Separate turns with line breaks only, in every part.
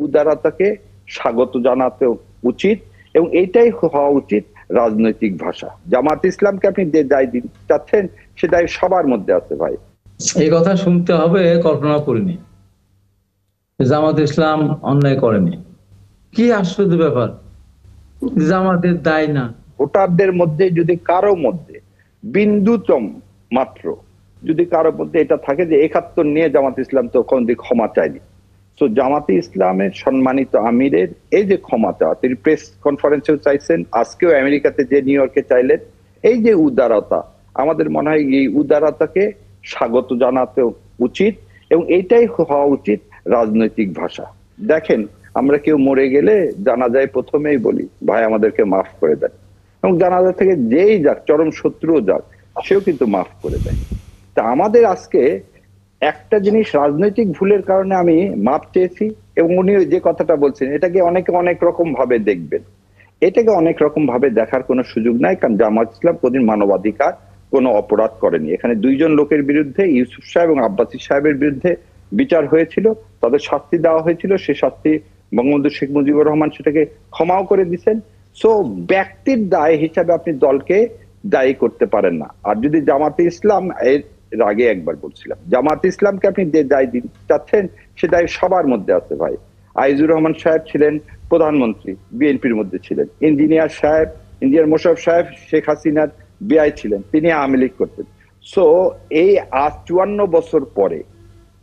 উদারতাকে স্বাগত জানাতে উচিত, এবং এইটাই হওয়া উচিত রাজনৈতিক ভাষা। জামাত ইসলামকে আপনি যে দায় দিতে চাচ্ছেন সে দায় সবার মধ্যে আছে ভাই।
এই কথা শুনতে হবে কল্পনা করিনি। জামাত ইসলাম অন্যায় করেনি, কি আশ্চর্য ব্যাপার। জামাতের দায় না।
ভোটারদের মধ্যে যদি কারো মধ্যে বিন্দুতম মাত্র যদি কারো মধ্যে এটা থাকে যে ৭১ নিয়ে জামাত ইসলাম তো কোনদিন ক্ষমা চায়নি, তো জামাতে ইসলামের সম্মানিত আমিরের এই যে ক্ষমা চাওয়া, তিনি প্রেস কনফারেন্সেও চাইছেন, আজকেও আমেরিকাতে যে নিউ ইয়র্কে চাইলেন, এই যে উদারতা, আমাদের মনে হয় এই উদারতাকে স্বাগত জানাতে উচিত, এবং এইটাই হওয়া উচিত রাজনৈতিক ভাষা। দেখেন, আমরা কেউ মরে গেলে জানাজায় প্রথমেই বলি ভাই আমাদেরকে মাফ করে দেন, এবং জানাজা থেকে যেই যাক, চরম শত্রুও যাক, সেও কিন্তু মাফ করে দেয়। তা আমাদের আজকে একটা জিনিস, রাজনৈতিক ভুলের কারণে আমি মাপ চেয়েছি, এবং উনি যে কথাটা বলছেন এটাকে অনেকে অনেক রকম ভাবে দেখবেন, এটাকে অনেক রকম ভাবে দেখার কোনো সুযোগ নাই, কারণ জামাত ইসলাম কোনদিন মানবাধিকার কোনো অপরাধ করেনি। এখানে দুইজন লোকের বিরুদ্ধে, ইউসুফ সাহেব এবং আব্বাসী সাহেবের বিরুদ্ধে বিচার হয়েছিল, তাদের শাস্তি দেওয়া হয়েছিল, সে শাস্তি বঙ্গবন্ধু শেখ মুজিবুর রহমান সেটাকে ক্ষমাও করে দিচ্ছেন। সো ব্যক্তির দায় হিসাবে আপনি দলকে দায়ী করতে পারেন না। আর যদি জামাতে ইসলাম, এর আগে একবার বলছিলাম, জামাতে ইসলামকে আপনি যে দায় দিতে চাচ্ছেন সে দায় সবার মধ্যে আছে ভাই। আইজুর রহমান সাহেব ছিলেন প্রধানমন্ত্রী, বিএনপির মধ্যে ছিলেন। ইঞ্জিনিয়ার সাহেব, ইঞ্জিনিয়ার মোশাররফ সাহেব শেখ হাসিনার বিআই ছিলেন, তিনি আওয়ামী লীগ করতেন। সো এই আজ ৫৪ বছর পরে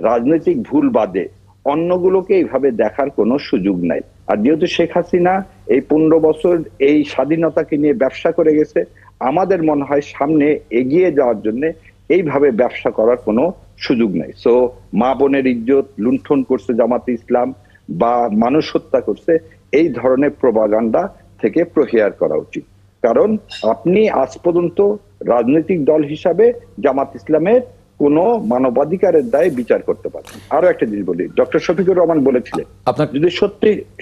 রাজনৈতিক ভুল বাদে অন্যগুলোকে এইভাবে দেখার কোনো সুযোগ নাই। আর যেহেতু শেখ হাসিনা এই ১৫ বছর এই স্বাধীনতাকে নিয়ে ব্যবসা করে গেছে, আমাদের মনে হয় সামনে এগিয়ে যাওয়ার জন্য এইভাবে ব্যবসা করার কোনো সুযোগ নাই। সো মা বোনের ইজ্জত লুণ্ঠন করছে জামাতে ইসলাম, বা মানুষ হত্যা করছে, এই ধরনের প্রপাগান্ডা থেকে প্রহিয়ার করা উচিত। কারণ আপনি আজ পর্যন্ত রাজনৈতিক দল হিসাবে জামাত ইসলামের কোন মানবাধিকারের দায়ে বিচার করতে পারেন। আরো একটা জিনিস বলি, ডক্টর শফিকুর রহমান বলেছিলেন যদি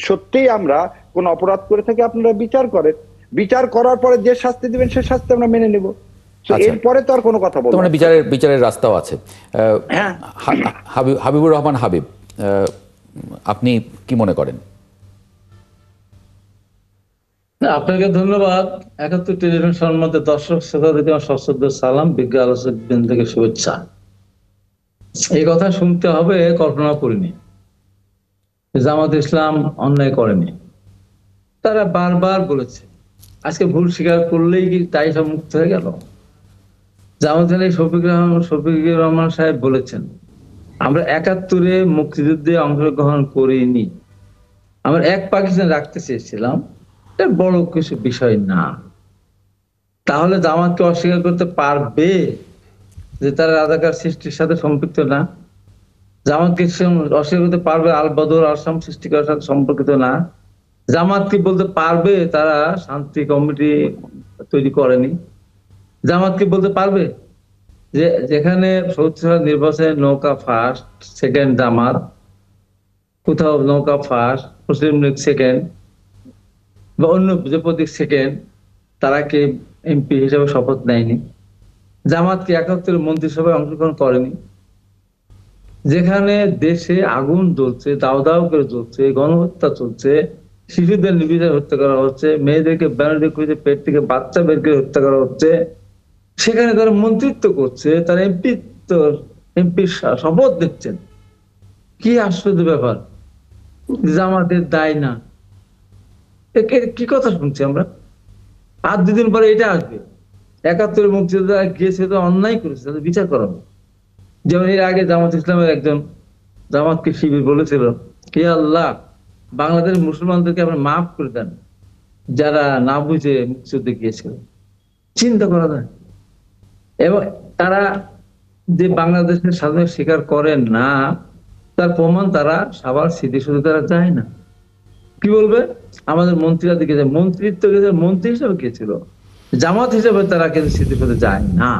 সত্যিই আমরা কোন অপরাধ করে থাকি আপনারা বিচার করেন, বিচার করার পরে যে শাস্তি দিবেন সে শাস্তি আমরা মেনে নেব, এরপরে তো আর কোনো কথা বলবো না।
বিচারের রাস্তাও আছে। হাবিবুর রহমান হাবিব, আপনি কি মনে করেন?
আপনাকে ধন্যবাদ। ৭১ টেলিভিশন সম্মত দর্শক শ্রোতাদেরকে আমার সশ্রদ্ধ সালাম, বিজ্ঞ আলোচক বৃন্দ থেকে শুভেচ্ছা। এই কথা শুনতে হবে কল্পনা করিনি। জামাত ইসলাম অন্যায় করেনি, তারা বারবার বলেছে, আজকে ভুল স্বীকার করলেই কি তাই সব মুক্ত হয়ে গেল? জামাত শফিকুর রহমান সাহেব বলেছেন আমরা ৭১-এ মুক্তিযুদ্ধে অংশগ্রহণ করিনি, আমরা এক পাকিস্তান রাখতে চেয়েছিলাম, এটা বড় কিছু বিষয় না। তাহলে জামাতকে অস্বীকার করতে পারবে যে তারা রাজাকার সৃষ্টির সাথে সম্পৃক্ত না? জামাতকে অস্বীকার করতে পারবে আল বদর আসাম সৃষ্টি করার সাথে সম্পর্কিত না? জামাত কি বলতে পারবে তারা শান্তি কমিটি তৈরি করেনি? জামাত কি বলতে পারবে যে যেখানে ৭০ নির্বাচনে নৌকা ফার্স্ট, সেকেন্ড জামাত, কোথাও নৌকা ফার্স্ট, মুসলিম লীগ সেকেন্ড, বা অন্য যে প্রতীক সেকেন্ড, তারা কি এমপি হিসেবে শপথ নেয়নি? জামাত কি ৭১ মন্ত্রিসভায় অংশগ্রহণ করেনি? যেখানে দেশে আগুন জ্বলছে, দাও দাও করে জ্বলছে, গণহত্যা চলছে, শিশুদের নির্বিচারে হত্যা করা হচ্ছে, মেয়েদেরকে ব্যানার দিয়ে পেট থেকে বাচ্চা বের করে হত্যা করা হচ্ছে, সেখানে তারা মন্ত্রিত্ব করছে, তারা এমপির শপথ নিচ্ছেন, কি আশ্চর্য ব্যাপার। জামাতের দায় না, কি কথা শুনছি আমরা? আর ২ দিন পরে এটা আসবে, ৭১ মুক্তিযোদ্ধা গিয়েছে তো অন্যায় করেছে, তাদের বিচার করা হবে। যেমন এর আগে জামাত ইসলামের একজন জামাতকে শিবির বলেছিল, হে আল্লাহ, বাংলাদেশের মুসলমানদেরকে আপনি মাফ করে দেন যারা না বুঝে মুক্তিযুদ্ধে গিয়েছিল। চিন্তা করা যায়। এবং তারা যে বাংলাদেশের স্বাধীনতা স্বীকার করেন না, তার প্রমাণ তারা সবার স্মৃতিসৌধে তারা যায় না। কি বলবে? আমাদের মন্ত্রীরা দিকে যায়, মন্ত্রিত্ব মন্ত্রী হিসেবে গিয়েছিল, জামাত হিসেবে তারা কিন্তু স্মৃতিসৌধে যায় না।